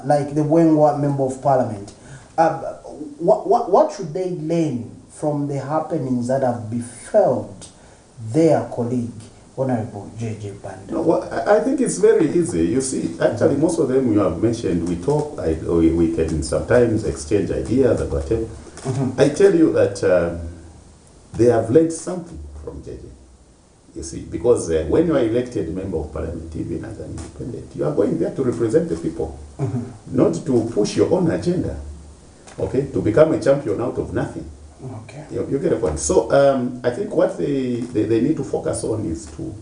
like the Wengwa Member of Parliament. What should they learn from the happenings that have befelled their colleague, Honorable J.J. Banda? No, well, I think it's very easy. You see, actually, most of them you have mentioned, we talk, we can sometimes exchange ideas about it. I tell you that they have learned something from JJ. You see, because when you are elected member of parliament, even as an independent, you are going there to represent the people, not to push your own agenda, okay, to become a champion out of nothing. Okay. You get a point. So I think what they need to focus on is to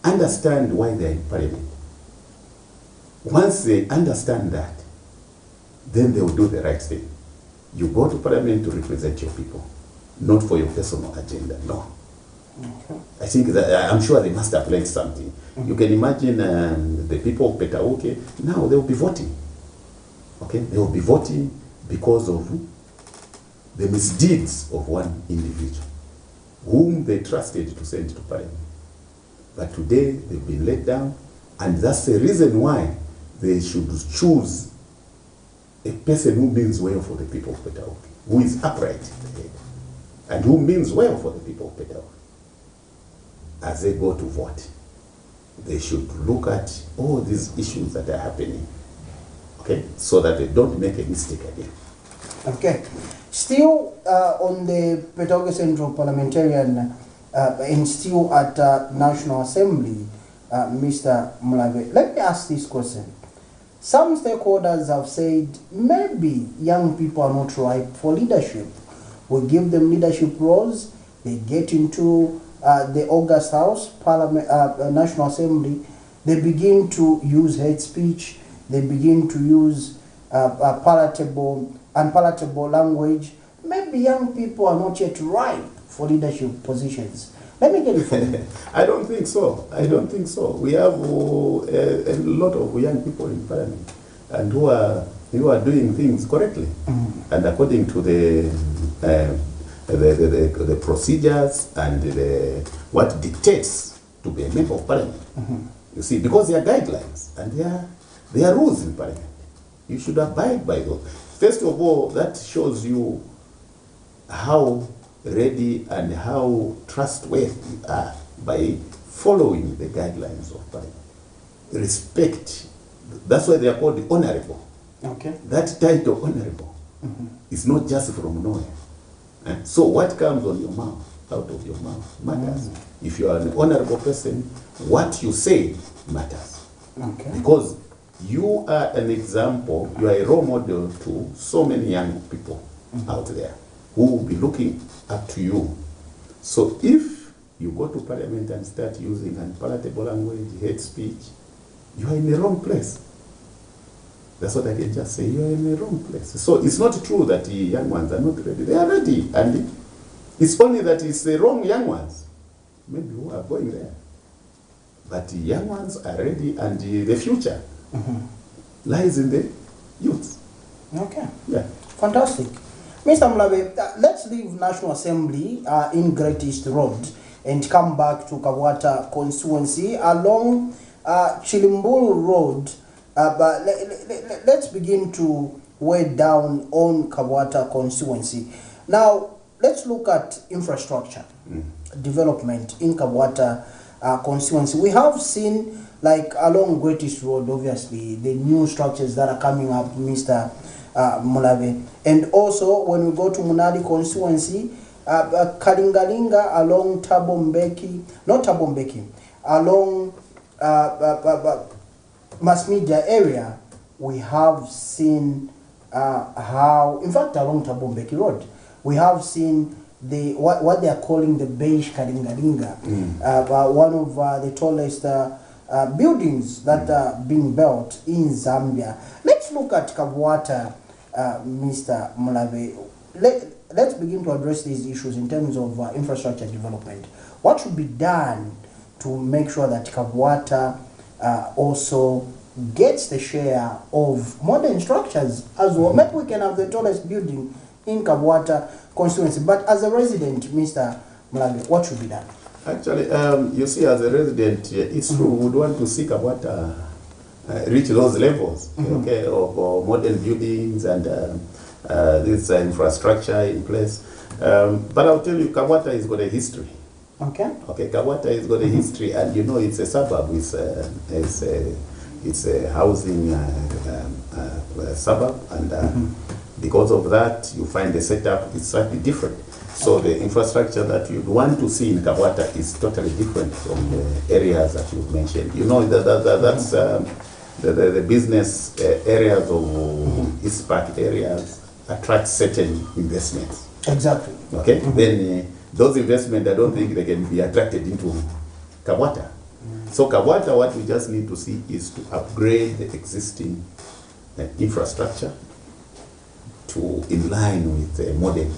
understand why they are in parliament. Once they understand that, then they will do the right thing. You go to parliament to represent your people, not for your personal agenda, no. Okay. I think that, I'm sure they must have learned something. You can imagine the people of Petauke, now they will be voting. Okay, they will be voting because of the misdeeds of one individual whom they trusted to send to parliament. But today they've been let down, and that's the reason why they should choose a person who means well for the people of Petauke, who is upright in the head, and who means well for the people of Petauke. As they go to vote, they should look at all these issues that are happening, okay, so that they don't make a mistake again. Okay. Still on the Petauke Central Parliamentarian and still at National Assembly, Mr. MULABE, let me ask this question. Some stakeholders have said maybe young people are not ripe for leadership. We give them leadership roles, they get into the August House, Parliament, National Assembly, they begin to use hate speech, they begin to use unpalatable language. Maybe young people are not yet ripe for leadership positions. Let me get it from you. I don't think so. I don't think so. We have a lot of young people in parliament, and who are doing things correctly and according to the procedures and what dictates to be a member of parliament. You see, because there are guidelines and there are rules in parliament. You should abide by those. First of all, that shows you how ready and how trustworthy you are by following the guidelines of parliament. Respect. That's why they are called the honorable. Okay. That title, honorable, is not just from nowhere. So what comes on your mouth, out of your mouth, matters. If you are an honorable person, what you say matters. Okay. Because you are an example, you are a role model to so many young people out there who will be looking up to you. So if you go to parliament and start using unpalatable language, hate speech, you are in the wrong place. That's what I can just say. You are in the wrong place. So it's not true that the young ones are not ready. They are ready. And it's only that it's the wrong young ones, maybe, who are going there. But the young ones are ready, and the future lies in the youth. Okay. Yeah. Fantastic. Mr. MULABE, let's leave National Assembly in Great East Road and come back to KABWATA constituency along Chilimburu Road. But let's begin to weigh down on KABWATA constituency. Now, let's look at infrastructure development in KABWATA constituency. We have seen, like along Great East Road, obviously, the new structures that are coming up, Mr. MULABE. And also, when we go to Munali constituency, Kalingalinga along along mass media area, we have seen how, in fact, along Tabombeki Road, we have seen what they are calling the beige Kalingalinga, one of the tallest buildings that are being built in Zambia. Let's look at KABWATA, Mr. MULABE. Let's begin to address these issues in terms of infrastructure development. What should be done to make sure that KABWATA also gets the share of modern structures as well? Maybe we can have the tallest building in KABWATA constituency, but as a resident, Mr. MULABE, what should be done? Actually, you see, as a resident, it's true, we would want to see KABWATA reach those levels, okay, of modern buildings and this infrastructure in place. But I'll tell you, KABWATA has got a history. Okay. Okay, KABWATA has got a history, and you know it's a suburb. It's a housing suburb, and because of that, you find the setup is slightly different. So the infrastructure that you'd want to see in KABWATA is totally different from the areas that you've mentioned. You know that's the business areas of East Park areas attract certain investments. Exactly. Okay, then those investments, I don't think they can be attracted into KABWATA. So KABWATA, what we just need to see is to upgrade the existing infrastructure to in line with modern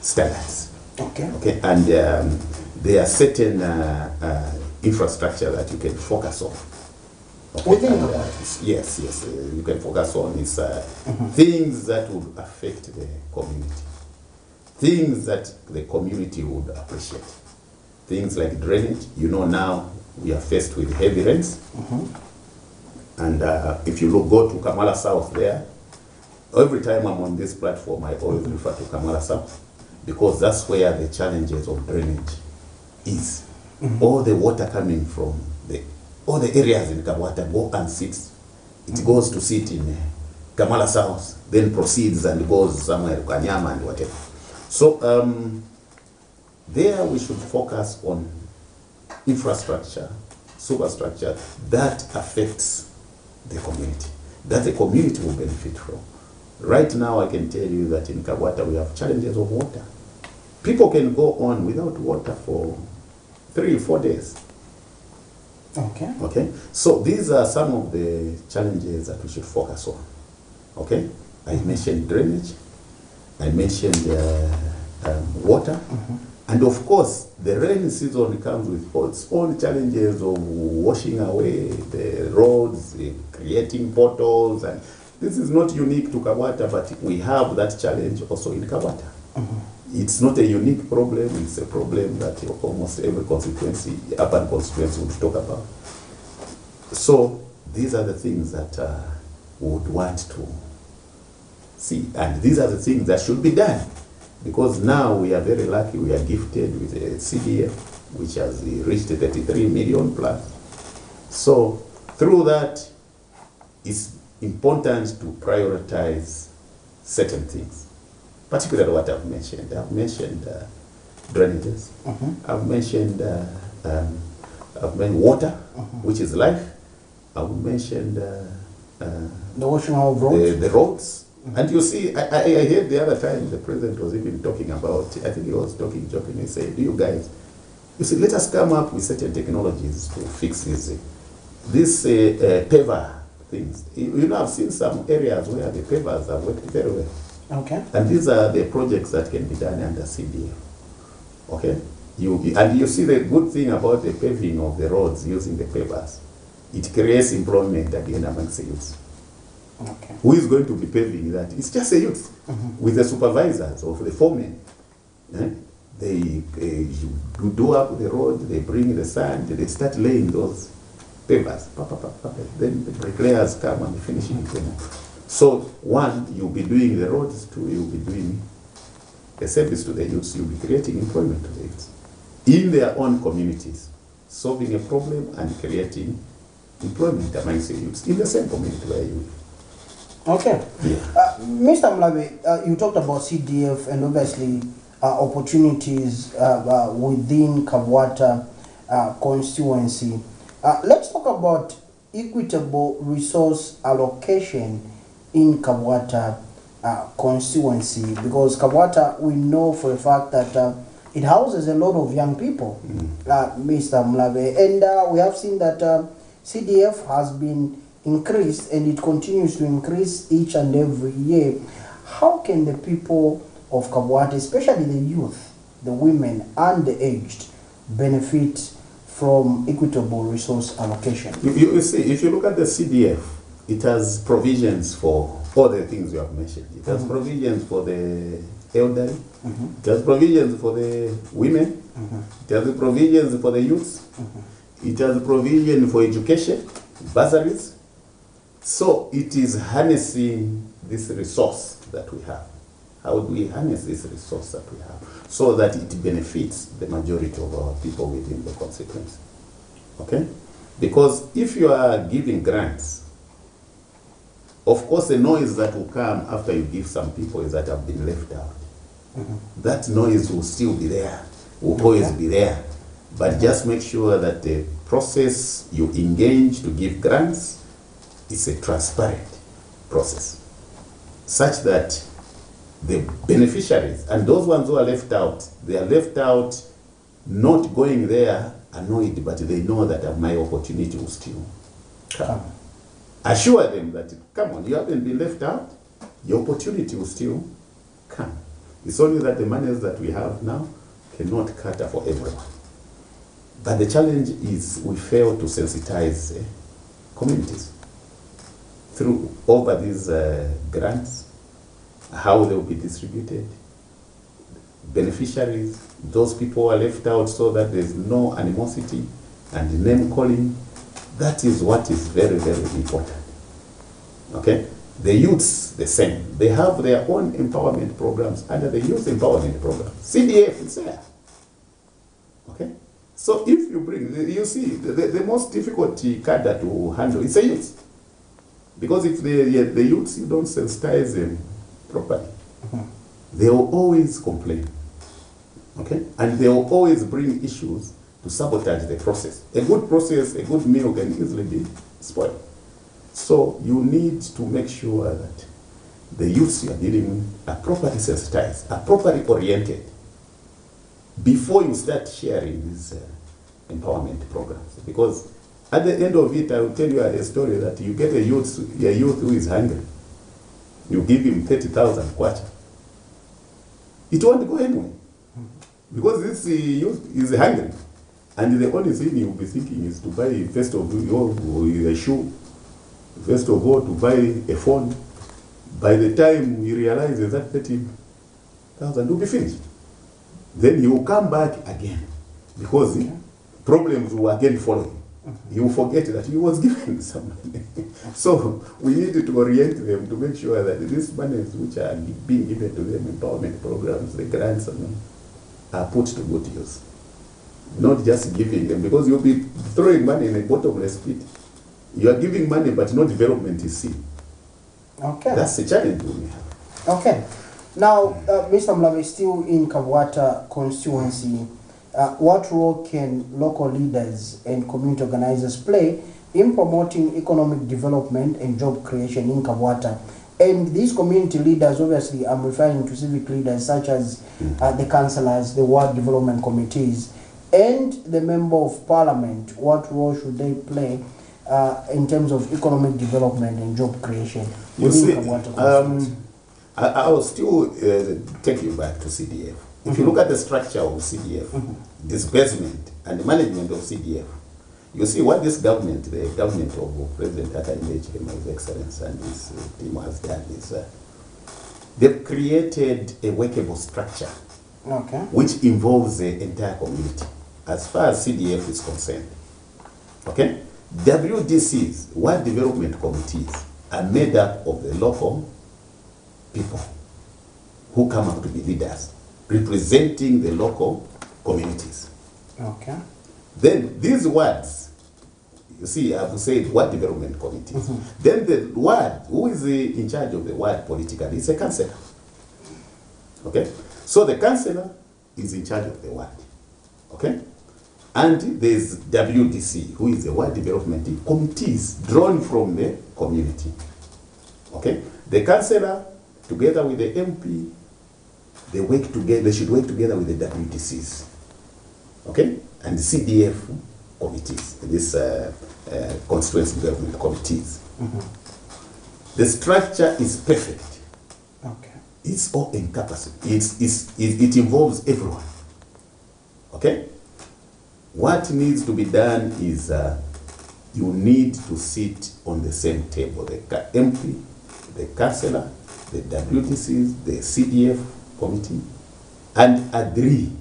standards. Okay. Okay, and there are certain infrastructure that you can focus on. Okay. Within yes, you can focus on is things that would affect the community, things that the community would appreciate, things like drainage. You know, now we are faced with heavy rains, and if you go to Kamala South there, every time I'm on this platform, I always refer to Kamala South, because that's where the challenges of drainage is. All the water coming from all the areas in KABWATA go and sits. It goes to sit in Kamala South, then proceeds and goes somewhere, Kanyama and whatever. So there we should focus on infrastructure, superstructure that affects the community, that the community will benefit from. Right now I can tell you that in KABWATA we have challenges of water. People can go on without water for 3 or 4 days. Okay. Okay. So these are some of the challenges that we should focus on. Okay. I mentioned drainage. I mentioned water. And of course, the rainy season comes with its own challenges of washing away the roads, creating potholes. And this is not unique to KABWATA, but we have that challenge also in KABWATA. It's not a unique problem, it's a problem that almost every constituency, urban constituency would talk about. So these are the things that we would want to see, and these are the things that should be done, because now we are very lucky, we are gifted with a CDF which has reached 33 million plus. So through that, it's important to prioritize certain things. Particularly what I've mentioned. I've mentioned drainages. I've mentioned water, which is life. I've mentioned the washing of roads. The roads. And you see, I heard the other time the president was even talking about, I think he was talking jokingly, he said, you guys, you see, let us come up with certain technologies to fix this paver things. You know, I've seen some areas where the pavers have worked very well. Okay. And these are the projects that can be done under CDF. Okay? And you see the good thing about the paving of the roads using the pavers. It creates employment again amongst the youth. Okay. Who is going to be paving that? It's just the youth with the supervisors or the foremen. They do up the road, they bring the sand, they start laying those pavers. Then the bricklayers come and finish it. So, one, you'll be doing the roads, two, you'll be doing a service to the youths, you'll be creating employment to the youths in their own communities, solving a problem and creating employment amongst the youths in the same community where you live. Okay. Yeah. Mr. MULABE, you talked about CDF and obviously opportunities within KABWATA constituency. Let's talk about equitable resource allocation in KABWATA constituency, because KABWATA, we know for a fact that it houses a lot of young people, Mr. MULABE, and we have seen that CDF has been increased and it continues to increase each and every year. How can the people of KABWATA, especially the youth, the women and the aged, benefit from equitable resource allocation? You see, if you look at the CDF, it has provisions for all the things you have mentioned. It has provisions for the elderly, it has provisions for the women, it has provisions for the youth, it has provision for education, bursaries, So it is harnessing this resource that we have. How do we harness this resource that we have so that it benefits the majority of our people within the constituency? Okay? Because if you are giving grants, of course the noise that will come after you give some people is that have been left out. That noise will still be there, will always be there. But just make sure that the process you engage to give grants is a transparent process, such that the beneficiaries and those ones who are left out, they are left out not going there annoyed, but they know that my opportunity will still come. Assure them that, come on, you haven't been left out, your opportunity will still come. It's only that the monies that we have now cannot cater for everyone. But the challenge is we fail to sensitize communities through over these grants, how they will be distributed, beneficiaries, those people who are left out, so that there's no animosity and name calling. That is what is very, very important. Okay? The youths, the same. They have their own empowerment programs under the youth empowerment program. CDF is there. Okay? So if you bring, you see, the most difficult cadre to handle is a youth. Because if the youths, you don't sensitize them properly, they will always complain. Okay? And they will always bring issues to sabotage the process. A good process, a good meal can easily be spoiled. So you need to make sure that the youths you are dealing with are properly sensitized, are properly oriented before you start sharing these empowerment programs. Because at the end of it, I will tell you a story that you get a youth who is hungry. You give him 30,000 kwacha. It won't go anywhere. Because this youth is hungry. And the only thing he will be thinking is to buy, first of all, a shoe, first of all, to buy a phone. By the time he realizes that 30,000 will be finished, then he will come back again, because problems will again follow him. He will forget that he was given some money. So we need to orient them to make sure that these monies which are being given to them, empowerment programs, the grants, are put to good use. Not just giving them, because you'll be throwing money in a bottomless pit. You are giving money, but no development is seen. Okay. That's the challenge we have. Okay. Now, Mr. MULABE, still in KABWATA constituency, what role can local leaders and community organizers play in promoting economic development and job creation in KABWATA? And these community leaders, obviously, I'm referring to civic leaders such as the councillors, the ward development committees, and the member of parliament. What role should they play in terms of economic development and job creation within KABWATA constituency? I will still take you back to CDF. If you look at the structure of CDF, disbursement and the management of CDF, you see what this government, the government of President His Excellency and his team has done is they've created a workable structure which involves the entire community as far as CDF is concerned. Okay? WDCs, Ward Development Committees, are made up of the local people who come up to be leaders, representing the local communities. Okay. Then these wards, you see, I've said ward development committees. Then the ward, who is in charge of the ward politically, is a councillor. Okay? So the councillor is in charge of the ward. Okay? And there's WDC, who is the ward development committees drawn from the community. Okay? The councillor, together with the MP, they work together. They should work together with the WDCs, okay, and the CDF committees, this constituency development committees. The structure is perfect. Okay. It's all encompassing. It involves everyone. Okay. What needs to be done is you need to sit on the same table. The MP, the councillor, the WDCs, the CDF committee, and agree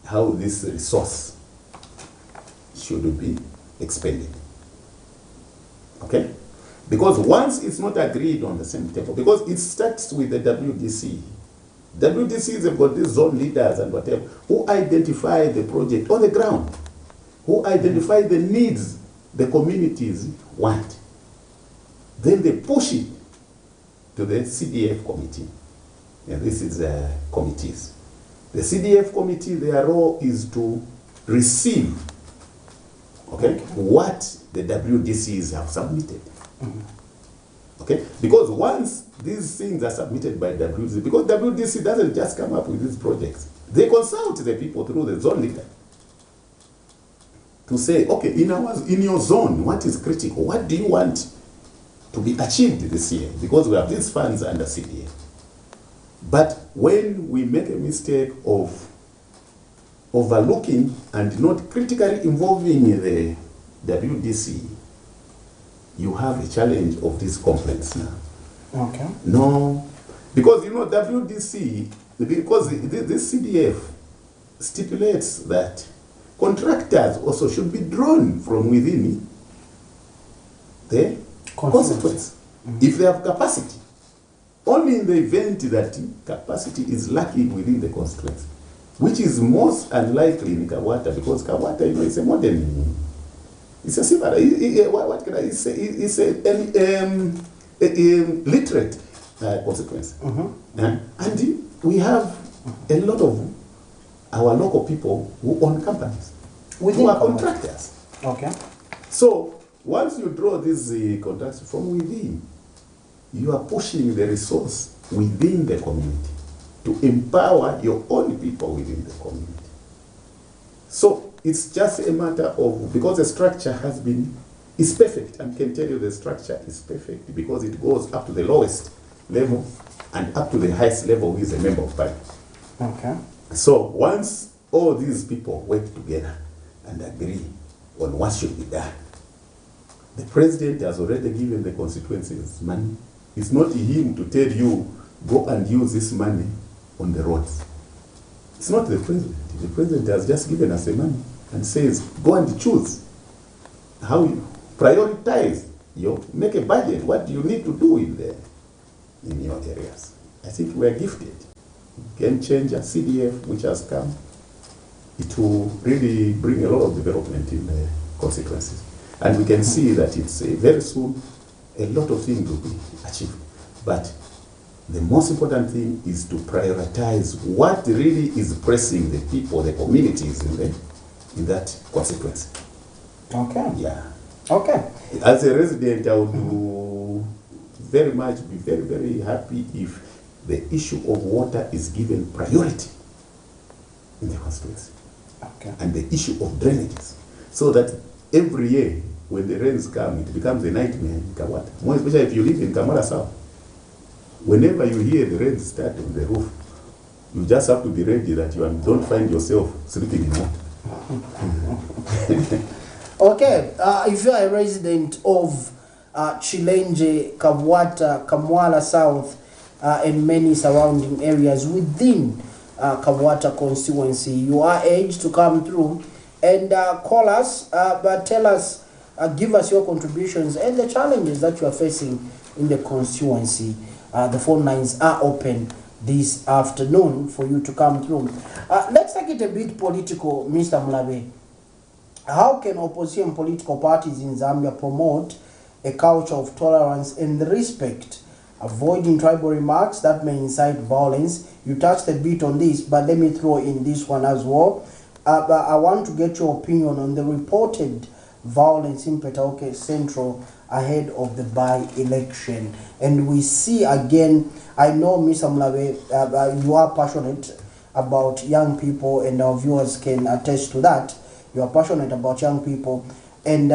how this resource should be expended. Okay? Because once it's not agreed on the same table, because it starts with the WDC. WDCs have got these zone leaders and whatever, who identify the project on the ground, who identify the needs the communities want. Then they push it to the CDF committee. And this is committees. The CDF committee, their role is to receive, what the WDCs have submitted. Okay? Because once these things are submitted by WDC, because WDC doesn't just come up with these projects, they consult the people through the zone leader to say, okay, in your zone, what is critical? What do you want to be achieved this year? Because we have these funds under CDF. But when we make a mistake of overlooking and not critically involving the WDC, you have a challenge of these complaints now. Okay. No, because WDC, because this CDF stipulates that contractors also should be drawn from within the constituency if they have capacity. Only in the event that capacity is lacking within the constituency, which is most unlikely in KABWATA, because KABWATA, is a modern, it's a civil, what can I say? It's a literate constituency. And we have a lot of our local people who own companies, who are contractors. Okay. So once you draw these contracts from within, you are pushing the resource within the community to empower your own people within the community. So it's just a matter of, because the structure is perfect, and can tell you the structure is perfect because it goes up to the lowest level and up to the highest level who is a member of parliament. Okay. So once all these people work together and agree on what should be done, the president has already given the constituencies money. It's not him to tell you, go and use this money on the roads. It's not the president. The president has just given us the money and says, go and choose how you prioritize, make a budget. What do you need to do in your areas? I think we are gifted. Game changer, CDF, which has come, it will really bring a lot of development in the constituencies. And we can see that it's very soon, a lot of things will be achieved. But the most important thing is to prioritize what really is pressing the people, the communities in that constituency. Okay. Yeah. Okay. As a resident, I would very much be very, very happy if the issue of water is given priority in the constituency. Okay. And the issue of drainages. So that every year, when the rains come, it becomes a nightmare in KABWATA. More especially if you live in Kamara South. Whenever you hear the rains start on the roof, you just have to be ready that you don't find yourself sleeping in water. Okay, if you are a resident of Chilenje, KABWATA, Kamwala South, and many surrounding areas within KABWATA constituency, you are urged to come through and call us, but tell us, give us your contributions and the challenges that you are facing in the constituency. The phone lines are open this afternoon for you to come through. Let's take it a bit political, Mr. MULABE. How can opposition political parties in Zambia promote a culture of tolerance and respect, avoiding tribal remarks that may incite violence? You touched a bit on this, but let me throw in this one as well. But I want to get your opinion on the reported violence in Petauke Central ahead of the by-election. And we see again, I know Mr. MULABE, you are passionate about young people, and our viewers can attest to that. You are passionate about young people, and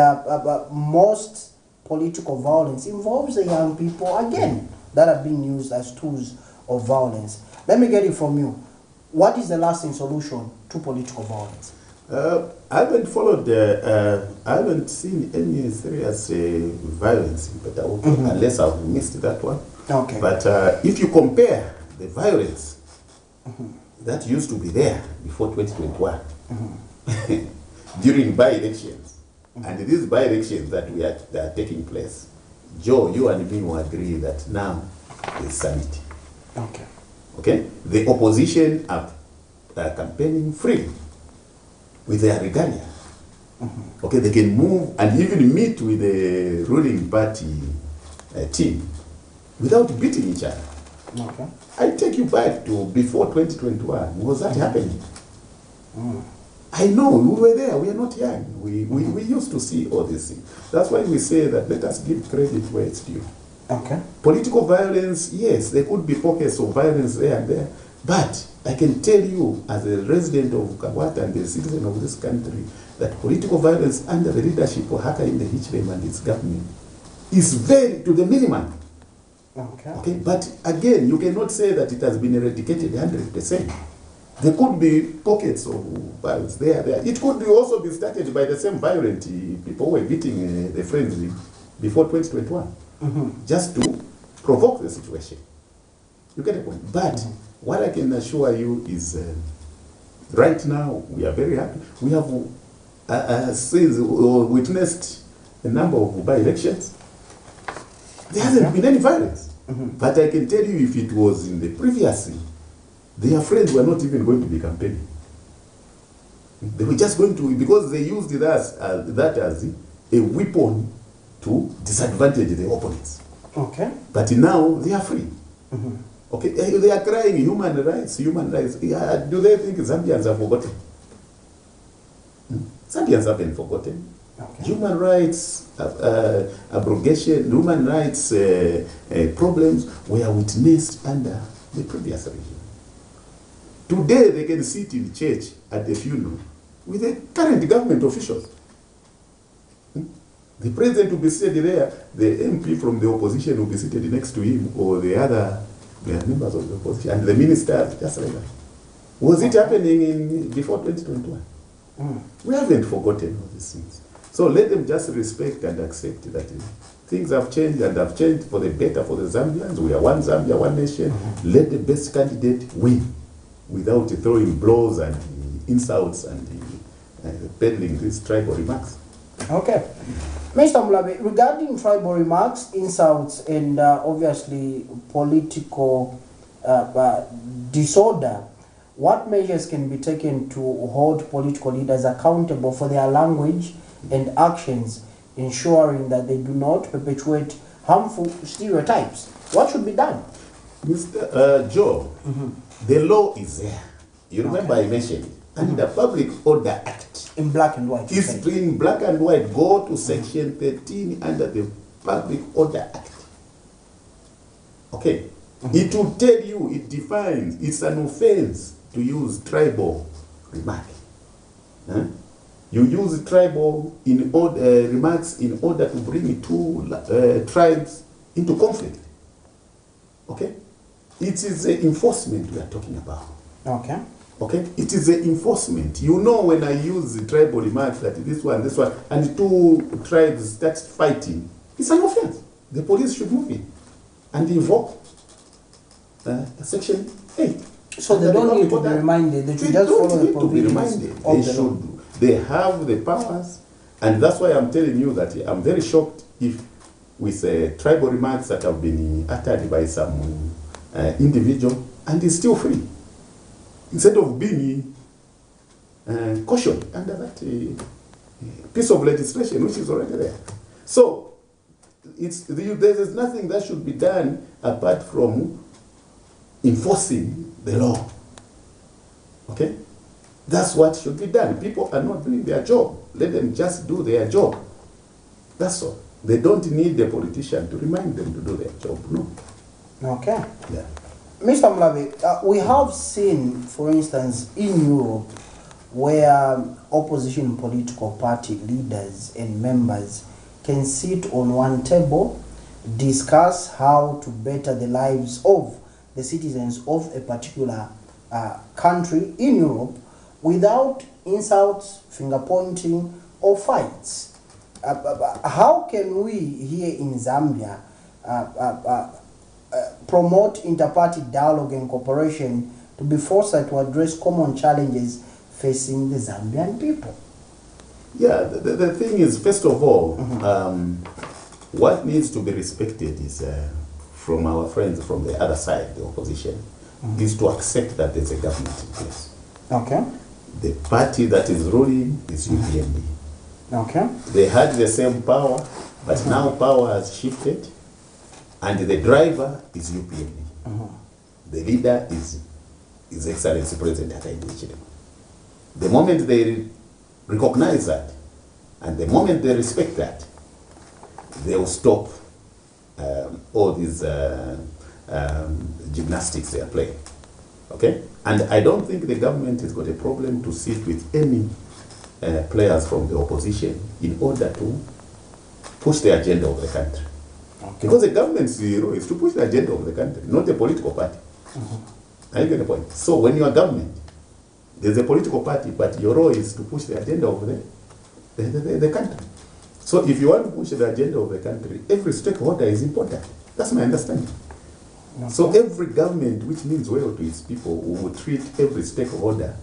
most political violence involves the young people, again, that are being used as tools of violence. Let me get it from you. What is the lasting solution to political violence? I haven't followed, I haven't seen any serious violence in Petauke, unless I've missed that one. Okay. But if you compare the violence that used to be there before 2021, during by-elections, and these by-elections that are taking place, Joe, you and me will agree that now there's sanity. Okay. Okay? The opposition are campaigning freely with their regalia. Okay, they can move and even meet with the ruling party team without beating each other. Okay. I take you back to before 2021. Was that happening? I know, we were there, we are not young. We used to see all these things. That's why we say that let us give credit where it's due. Okay. Political violence, yes, there could be pockets of violence there and there, but I can tell you as a resident of KABWATA and a citizen of this country that political violence under the leadership of Hakainde Hichilema and its government is very to the minimum. Okay. Okay, but again, you cannot say that it has been eradicated 100%. There could be pockets of violence there. It could be also be started by the same violent people who were beating the friends before 2021, just to provoke the situation. You get the point? But what I can assure you is right now we are very happy. We have witnessed a number of by-elections. There hasn't been any violence. But I can tell you if it was in the previous, their friends were not even going to be campaigning. They were just going to, because they used that as a weapon to disadvantage the opponents. Okay. But now they are free. Okay, they are crying human rights, human rights. Do they think Zambians have forgotten? Zambians haven't forgotten. Okay. Human rights abrogation, human rights problems were witnessed under the previous regime. Today they can sit in church at the funeral with the current government officials. The president will be seated there, the MP from the opposition will be seated next to him, or the other members of the opposition, and the ministers, just like that. Was it happening before 2021? We haven't forgotten all these things. So let them just respect and accept that things have changed and have changed for the better for the Zambians. We are one Zambia, one nation. Let the best candidate win without throwing blows and insults and peddling these tribal remarks. Okay. Mr. MULABE, regarding tribal remarks, insults, and obviously political disorder, what measures can be taken to hold political leaders accountable for their language and actions, ensuring that they do not perpetuate harmful stereotypes? What should be done? Mr. Joe, the law is there. You remember I mentioned it. And the Public Order Act. In black and white. It's in black and white. Go to section 13 under the Public Order Act. Okay. It will tell you, it defines, it's an offense to use tribal remark. You use tribal remarks in order to bring two tribes into conflict. Okay? It is the enforcement we are talking about. Okay. Okay? It is the enforcement. You know when I use the tribal remarks that this one, and two tribes start fighting, it's an offense. The police should move in and invoke section 8. So they don't need to be reminded. They should just follow the provisions. They have the powers, and that's why I'm telling you that I'm very shocked if with tribal remarks that have been uttered by some individual, and is still free, instead of being cautioned under that piece of legislation which is already there. So there is nothing that should be done apart from enforcing the law. Okay? That's what should be done. People are not doing their job. Let them just do their job. That's all. They don't need the politician to remind them to do their job. No. Okay. Yeah. Mr. MULABE, we have seen, for instance, in Europe, where opposition political party leaders and members can sit on one table, discuss how to better the lives of the citizens of a particular country in Europe without insults, finger pointing, or fights. How can we here in Zambia promote inter-party dialogue and cooperation to be forced to address common challenges facing the Zambian people? Yeah, the thing is, first of all, What needs to be respected is, from our friends from the other side, the opposition, is to accept that there's a government in place. Okay. The party that is ruling is UPND. Okay. They had the same power, but now power has shifted, and the driver is UPND. The leader is His Excellency President Hakainde Hichilema. The moment they recognize that, and the moment they respect that, they will stop all these gymnastics they are playing. Okay? And I don't think the government has got a problem to sit with any players from the opposition in order to push the agenda of the country. Okay. Because the government's role is to push the agenda of the country, not a political party. I get the point. So when you are government, there's a political party, but your role is to push the agenda of the country. So if you want to push the agenda of the country, every stakeholder is important. That's my understanding. Okay. So every government which means well to its people will treat every stakeholder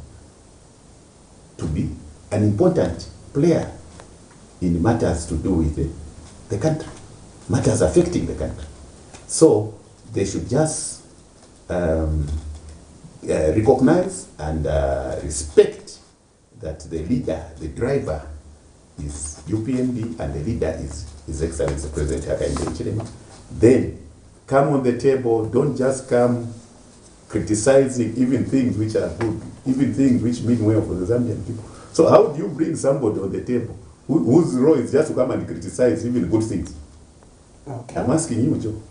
to be an important player in matters to do with the country, matters affecting the country. So they should just recognize and respect that the leader, the driver, is UPND and the leader is His Excellency President Hakainde Hichilema. Then come on the table, don't just come criticizing even things which are good, even things which mean well for the Zambian people. So how do you bring somebody on the table whose role is just to come and criticize even good things? Okay. I'm asking you, Joe.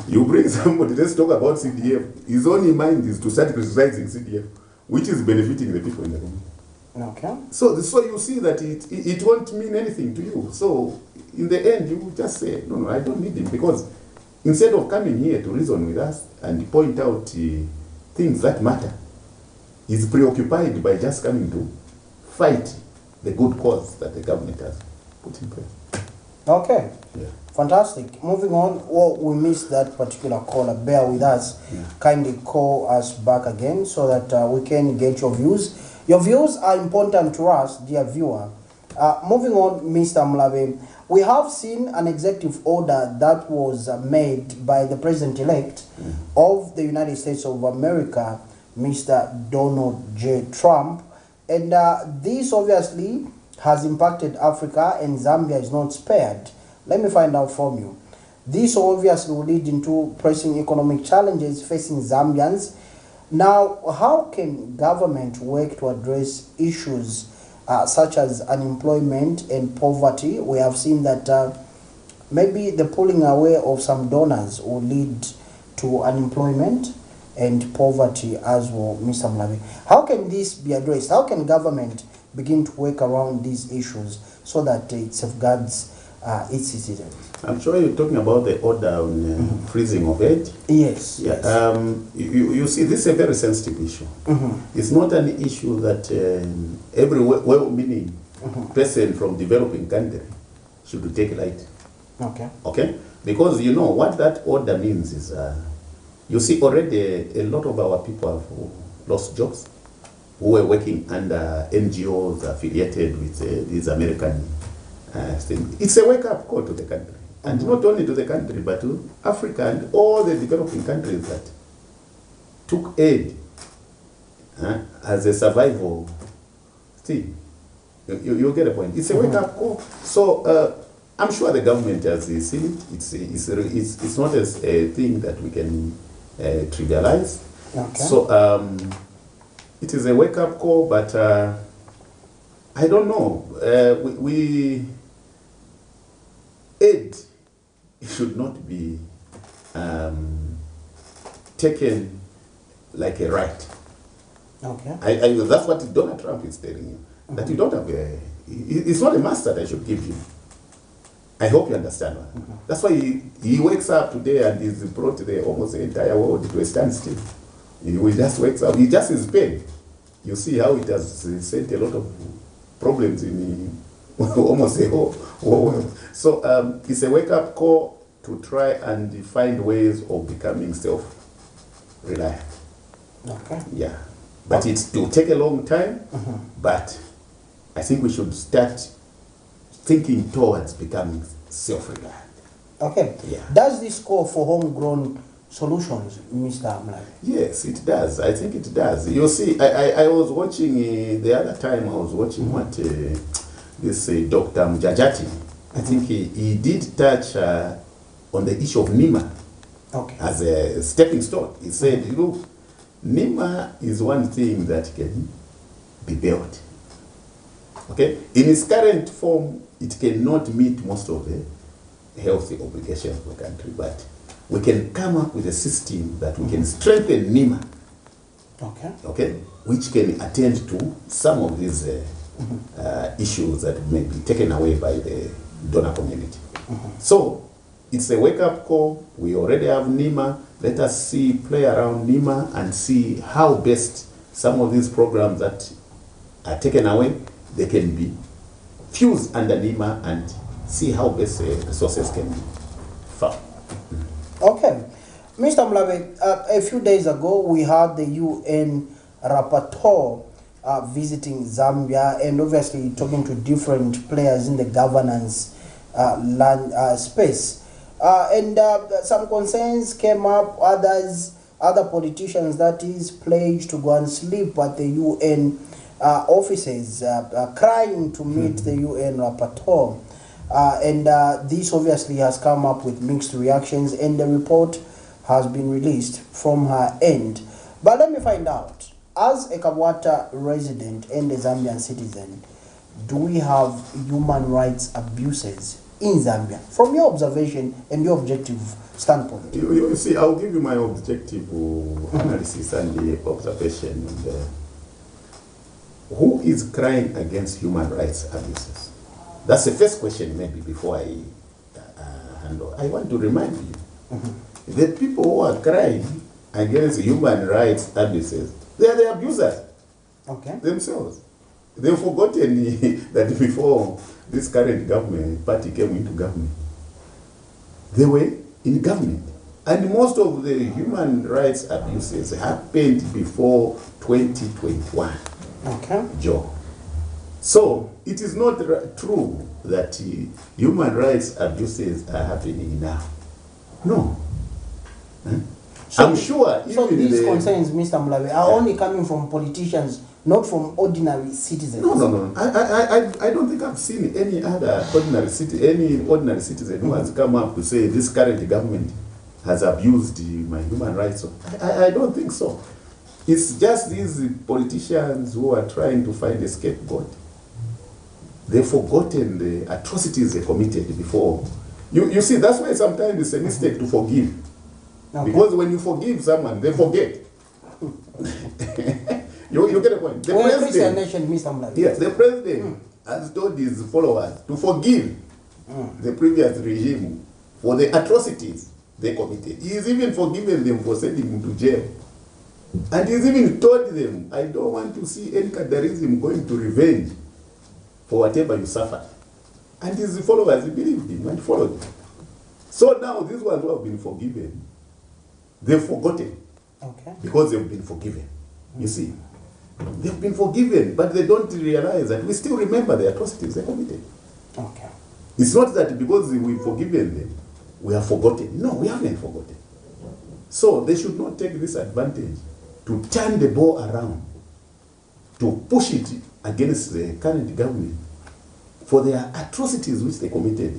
You bring somebody, let's talk about CDF. His only mind is to start criticizing CDF, which is benefiting the people in the community. Okay. So you see that it won't mean anything to you. So in the end, you will just say, no, I don't need him, because instead of coming here to reason with us and point out things that matter, he's preoccupied by just coming to fight the good cause that the government has put in place. Okay. Yeah. Fantastic. Moving on, well, we missed that particular caller. Bear with us. Yeah. Kindly call us back again so that we can get your views. Your views are important to us, dear viewer. Moving on, Mr. MULABE, we have seen an executive order that was made by the President-elect of the United States of America, Mr. Donald J. Trump. And this obviously has impacted Africa, and Zambia is not spared. Let me find out from you. This obviously will lead into pressing economic challenges facing Zambians. Now, how can government work to address issues such as unemployment and poverty? We have seen that maybe the pulling away of some donors will lead to unemployment and poverty as well, Mr. MULABE. How can this be addressed? How can government begin to work around these issues so that it safeguards its citizens? I'm sure you're talking about the order on freezing of aid. Yes. Yeah. Yes. You see, this is a very sensitive issue. It's not an issue that every well-meaning person from developing country should take light. Okay. Okay? Because you know what that order means is, you see already a lot of our people have lost jobs who were working under NGOs affiliated with these American things. It's a wake-up call to the country. And not only to the country, but to Africa and all the developing countries that took aid as a survival thing. You get a point. It's a wake-up call. So I'm sure the government has seen it. It's not a thing that we can trivialize. Okay. So it is a wake-up call, but I don't know. Aid should not be taken like a right. Okay. That's what Donald Trump is telling you. That you don't have it's not a master that I should give you. I hope you understand. That's why he wakes up today and he's brought almost the entire world to a standstill. He just wakes up. He just is paid. You see how it has sent a lot of problems in almost the whole world. So it's a wake-up call to try and find ways of becoming self-reliant. Okay. Yeah. But it will take a long time, but I think we should start thinking towards becoming self-reliant. Okay. Yeah. Does this call for homegrown solutions, Mr. MULABE? Yes, it does. I think it does. You see, I was watching, the other time I was watching what this Dr. Mjajati, I think he did touch on the issue of NIMA as a stepping stone. He said, look, NIMA is one thing that can be built. Okay? In its current form, it cannot meet most of the healthy obligations of the country, but we can come up with a system that we can strengthen NIMA, okay, which can attend to some of these issues that may be taken away by the donor community. So it's a wake-up call. We already have NIMA. Let us play around NIMA and see how best some of these programs that are taken away, they can be fused under NIMA and see how best resources can be found. Okay. Mr. MULABE, a few days ago we had the UN rapporteur visiting Zambia and obviously talking to different players in the governance space. And some concerns came up, other politicians that is pledged to go and sleep at the UN offices, crying to meet the UN rapporteur. And this obviously has come up with mixed reactions, and the report has been released from her end. But let me find out, as a KABWATA resident and a Zambian citizen, do we have human rights abuses in Zambia, from your observation and your objective standpoint? You see, I'll give you my objective analysis and the observation. And, who is crying against human rights abuses? That's the first question, maybe, before I handle. I want to remind you, the people who are crying against human rights abuses, they are the abusers themselves. They've forgotten that before this current government party came into government, they were in government. And most of the human rights abuses happened before 2021. Joe. So it is not true that human rights abuses are happening now. No. So I'm sure. So these concerns, Mr. MULABE, are only coming from politicians, not from ordinary citizens. No. I don't think I've seen any ordinary citizen who has come up to say this current government has abused my human rights. I don't think so. It's just these politicians who are trying to find a scapegoat. They've forgotten the atrocities they committed before. You see, that's why sometimes it's a mistake to forgive. Because when you forgive someone, they forget. you get a point. The president, nation, Mr. MULABE. Yes, the president has told his followers to forgive the previous regime for the atrocities they committed. He's even forgiven them for sending them to jail. And he's even told them, I don't want to see any Kadarism going to revenge for whatever you suffered. And his followers believed him and followed him. So now these ones who have been forgiven, they've forgotten. Because they've been forgiven. You see, they've been forgiven, but they don't realize that we still remember the atrocities they committed. It's not that because we've forgiven them, we have forgotten. No, we haven't forgotten. So they should not take this advantage to turn the ball around, to push it against the current government for their atrocities which they committed.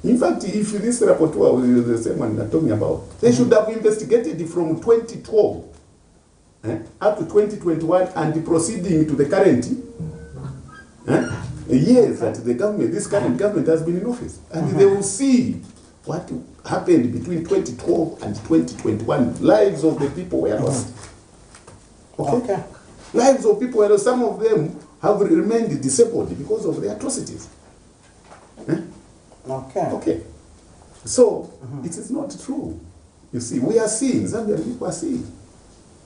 In fact, if this rapporteur was the same one I'm talking about, they should have investigated from 2012 up to 2021 and proceeding to the current years that the government, this current government has been in office. And they will see what happened between 2012 and 2021. Lives of the people were lost. Lives of people were lost. Some of them have remained disabled because of the atrocities. So it is not true. You see, we are seeing, Zambian people are seeing.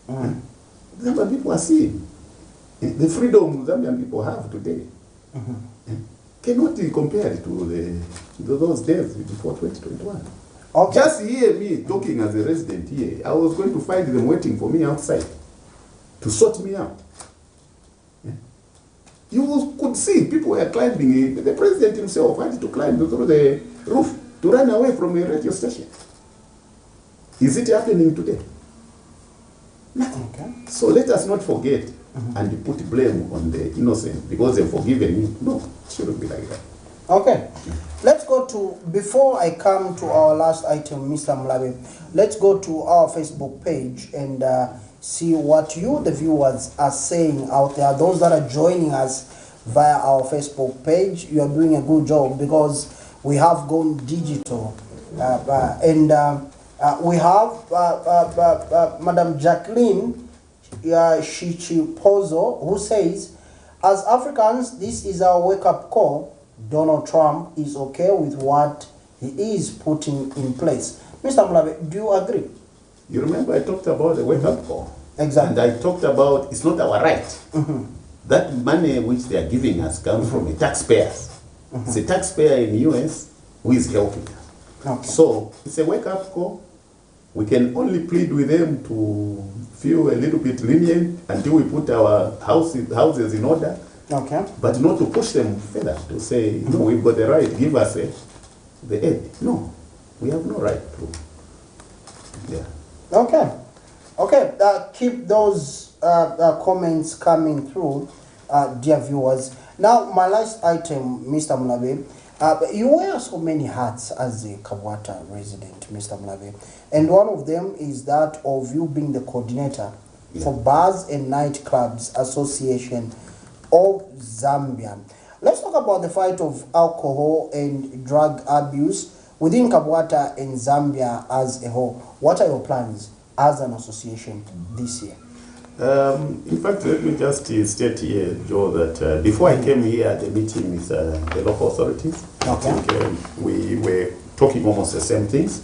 Zambian people are seeing. The freedom Zambian people have today cannot be compared to those days before 2021. Just hear me talking as a resident here. I was going to find them waiting for me outside to sort me out. You could see people were climbing. The president himself had to climb through the roof to run away from a radio station. Is it happening today? Nothing. Okay. So let us not forget and put blame on the innocent because they've forgiven me. No, it shouldn't be like that. Okay. Let's go to, before I come to our last item, Mr. MULABE, let's go to our Facebook page and see what you, the viewers, are saying out there. Those that are joining us via our Facebook page, you are doing a good job because we have gone digital. We have Madam Jacqueline Shichipozo, who says, as Africans, this is our wake-up call. Donald Trump is okay with what he is putting in place. Mr. MULABE, do you agree? You remember I talked about the wake-up call. Exactly. And I talked about it's not our right. That money which they are giving us comes from the taxpayers. It's a taxpayer in the US who is helping us. Okay. So it's a wake-up call. We can only plead with them to feel a little bit lenient until we put our houses in order. Okay. But not to push them further, to say, no, we've got the right, give us the aid. No, we have no right to. Yeah. Okay. Okay, keep those comments coming through, dear viewers. Now, my last item, Mr. MULABE, you wear so many hats as a KABWATA resident, Mr. MULABE, and one of them is that of you being the coordinator for Bars and Nightclubs Association of Zambia. Let's talk about the fight of alcohol and drug abuse within KABWATA and Zambia as a whole. What are your plans as an association this year? In fact, let me just state here, Joe, that before I came here at the meeting with the local authorities, I think we were talking almost the same things,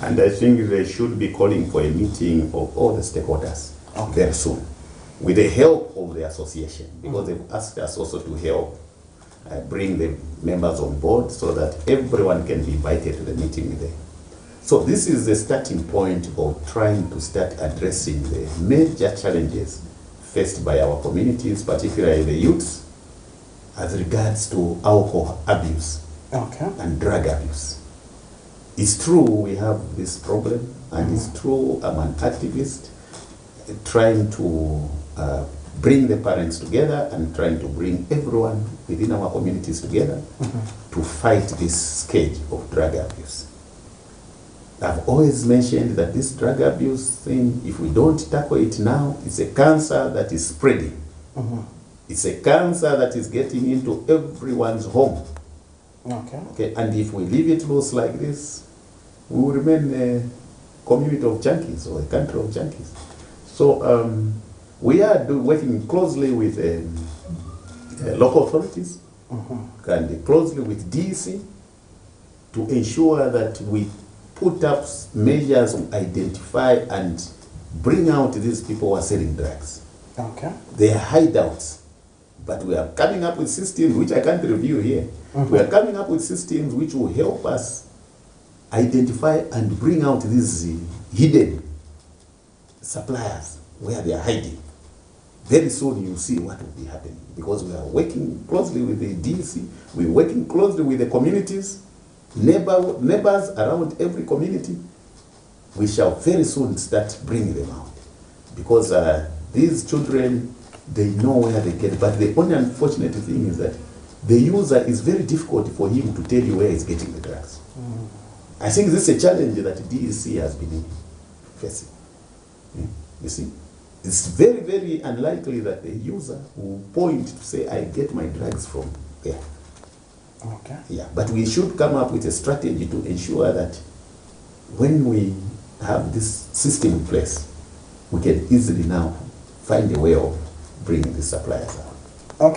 and I think they should be calling for a meeting of all the stakeholders very soon, with the help of the association, because they've asked us also to help bring the members on board so that everyone can be invited to the meeting with them. So this is the starting point of trying to start addressing the major challenges faced by our communities, particularly the youths, as regards to alcohol abuse and drug abuse. It's true we have this problem, and it's true I'm an activist trying to bring the parents together and trying to bring everyone within our communities together to fight this scourge of drug abuse. I've always mentioned that this drug abuse thing, if we don't tackle it now, it's a cancer that is spreading. It's a cancer that is getting into everyone's home. Okay. And if we leave it loose like this, we will remain a community of junkies or a country of junkies. So we are working closely with local authorities and closely with DEC to ensure that we put up measures to identify and bring out these people who are selling drugs. They are hideouts, but we are coming up with systems which I can't review here. We are coming up with systems which will help us identify and bring out these hidden suppliers where they are hiding. Very soon you'll see what will be happening, because we are working closely with the DEC, we're working closely with the communities, neighbors around every community. We shall very soon start bringing them out, because these children, they know where they get it. But the only unfortunate thing is that the user is very difficult for him to tell you where he's getting the drugs. I think this is a challenge that DEC has been facing. You see, it's very, very unlikely that the user will point to say, I get my drugs from there. Yeah, but we should come up with a strategy to ensure that when we have this system in place, we can easily now find a way of bringing the suppliers out.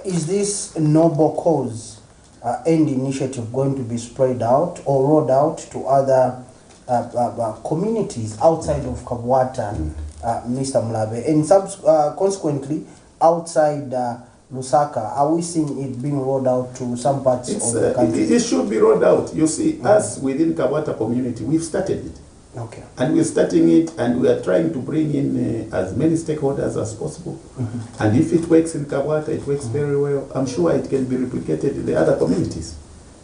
Is this noble cause and initiative going to be spread out or rolled out to other communities outside of KABWATA, Mr. MULABE, and consequently outside Lusaka? Are we seeing it being rolled out to some parts of the country? It should be rolled out. You see, us within KABWATA community, we've started it. And we're starting it, and we are trying to bring in as many stakeholders as possible. And if it works in KABWATA, it works very well. I'm sure it can be replicated in the other communities.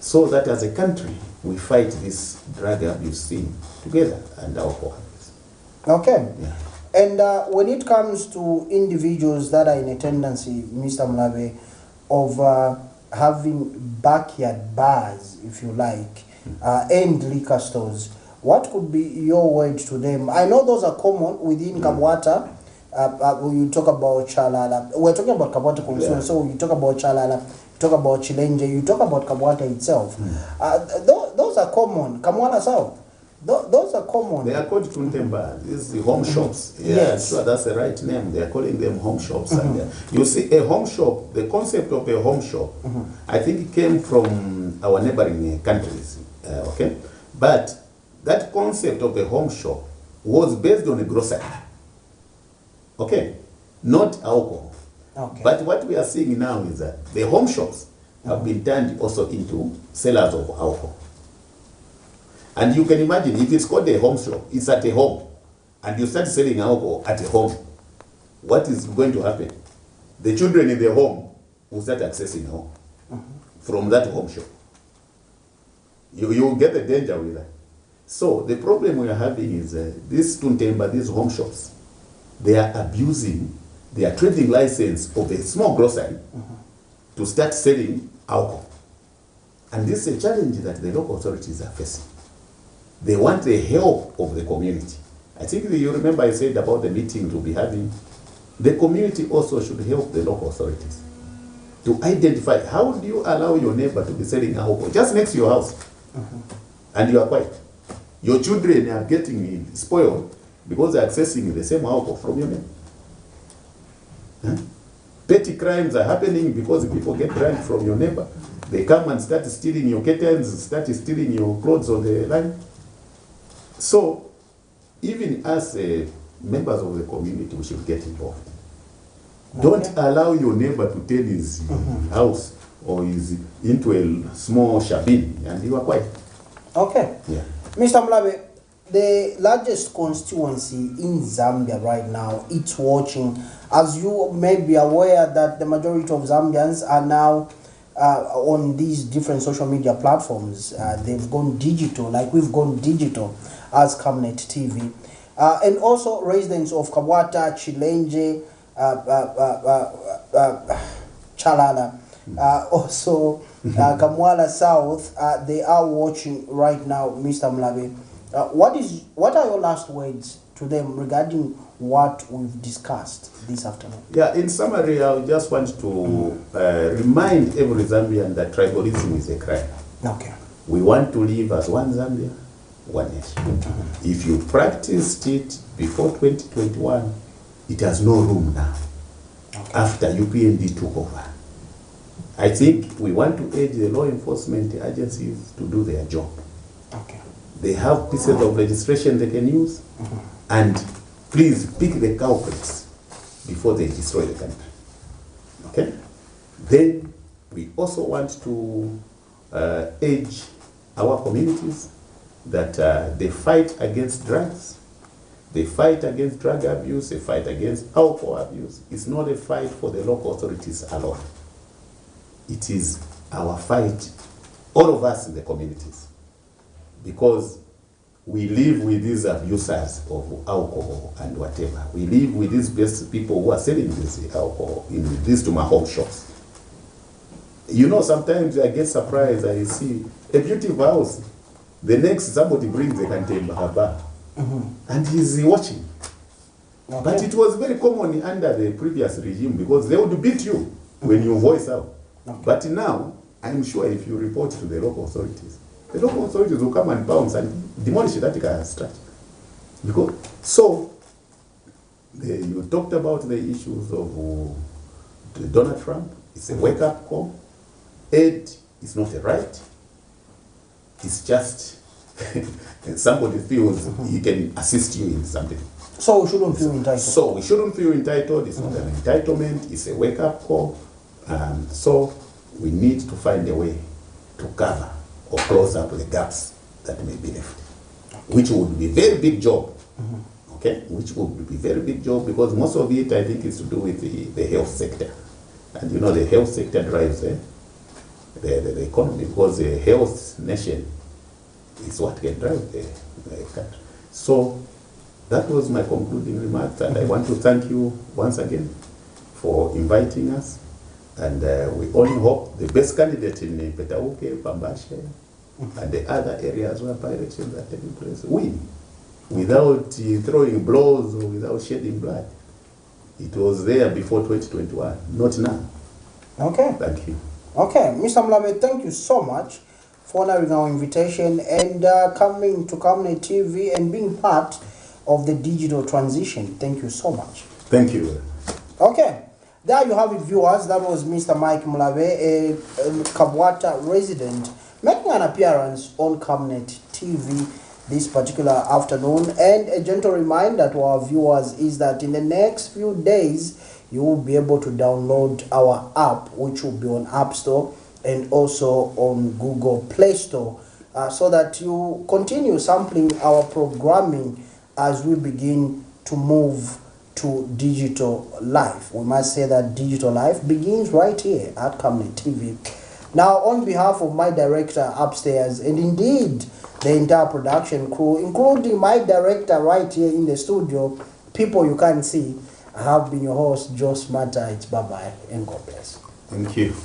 so that as a country we fight this drug abuse thing together and alcohol abuse. Okay. Yeah. And when it comes to individuals that are in a tendency, Mr. MULABE, of having backyard bars, if you like, and liquor stores, what could be your word to them? I know those are common within KABWATA. You talk about Chalala. We're talking about KABWATA consumer, so you talk about Chalala, you talk about Chilenje, you talk about KABWATA itself. Those are common. Kamwala South. Those are common. They are called Tuntemba. These are the home shops. Yeah, Yes. sure, that's the right name. They are calling them home shops. And you see, a home shop, the concept of a home shop, I think it came from our neighboring countries. Okay? But that concept of a home shop was based on a grocery. Okay? Not alcohol. Okay. But what we are seeing now is that the home shops have been turned also into sellers of alcohol. And you can imagine, if it's called a home shop, it's at a home, and you start selling alcohol at a home, what is going to happen? The children in the home will start accessing home from that home shop. You will get the danger with that. So the problem we are having is these Tuntemba, these home shops, they are abusing their trading license of a small grocery to start selling alcohol. And this is a challenge that the local authorities are facing. They want the help of the community. I think you remember I said about the meeting to be having. The community also should help the local authorities to identify how do you allow your neighbor to be selling alcohol just next to your house, and you are quiet. Your children are getting spoiled because they are accessing the same alcohol from your neighbor. Huh? Petty crimes are happening because people get drunk from your neighbor. They come and start stealing your curtains, start stealing your clothes on the line. So, even as members of the community, we should get involved. Okay. Don't allow your neighbor to turn his house or is into a small shabin and you are quiet. Okay. Yeah. Mr. MULABE, the largest constituency in Zambia right now, it's watching. As you may be aware that the majority of Zambians are now on these different social media platforms. They've gone digital, like we've gone digital as Camnet TV. And also residents of KABWATA, Chilenje, Chalala, also Kamwala South, they are watching right now, Mr. MULABE. What are your last words to them regarding what we've discussed this afternoon? Yeah, in summary, I just want to remind every Zambian that tribalism is a crime. Okay. We want to live as one Zambia, one nation. If you practiced it before 2021, it has no room now. Okay. After UPND took over. I think we want to urge the law enforcement agencies to do their job. Okay. They have pieces of legislation they can use, and please pick the culprits before they destroy the country. Okay? Then we also want to urge our communities that they fight against drugs, they fight against drug abuse, they fight against alcohol abuse. It's not a fight for the local authorities alone. It is our fight, all of us in the communities, because we live with these abusers of alcohol and whatever. We live with these best people who are selling this alcohol in these to my home shops. You know, sometimes I get surprised. I see a beautiful house. The next somebody brings a canteen and he's watching. Okay. But it was very common under the previous regime because they would beat you when you voice out. Okay. But now, I'm sure if you report to the local authorities, the local authorities will come and bounce and demolish that kind of structure. Because, so, you talked about the issues of Donald Trump. It's a wake-up call. Aid is not a right. It's just somebody feels he can assist you in something. So we shouldn't feel entitled. So we shouldn't feel entitled. It's not an entitlement. It's a wake-up call. So we need to find a way to cover or close up the gaps that may be left, which would be a very big job. Okay, which would be a very big job because most of it, I think, is to do with the health sector, and you know the health sector drives the economy, because a health nation is what can drive the country. So that was my concluding remarks, and I want to thank you once again for inviting us. And we only hope the best candidate in Petauke, Pambashe, and the other areas where by-elections are taking place win, without throwing blows or without shedding blood. It was there before 2021, not now. Okay. Thank you. Okay, Mr. MULABE, thank you so much for honoring our invitation and coming to Camnet TV and being part of the digital transition. Thank you so much. Thank you. Okay, there you have it, viewers. That was Mr. Mike MULABE, a KABWATA resident, making an appearance on Camnet TV this particular afternoon. And a gentle reminder to our viewers is that in the next few days, you will be able to download our app, which will be on App Store and also on Google Play Store, so that you continue sampling our programming as we begin to move to digital life. We must say that digital life begins right here at Camnet TV. Now, on behalf of my director upstairs, and indeed the entire production crew, including my director right here in the studio, people you can't see, I have been your host, Joe Smarter. It's bye-bye and God bless. Thank you.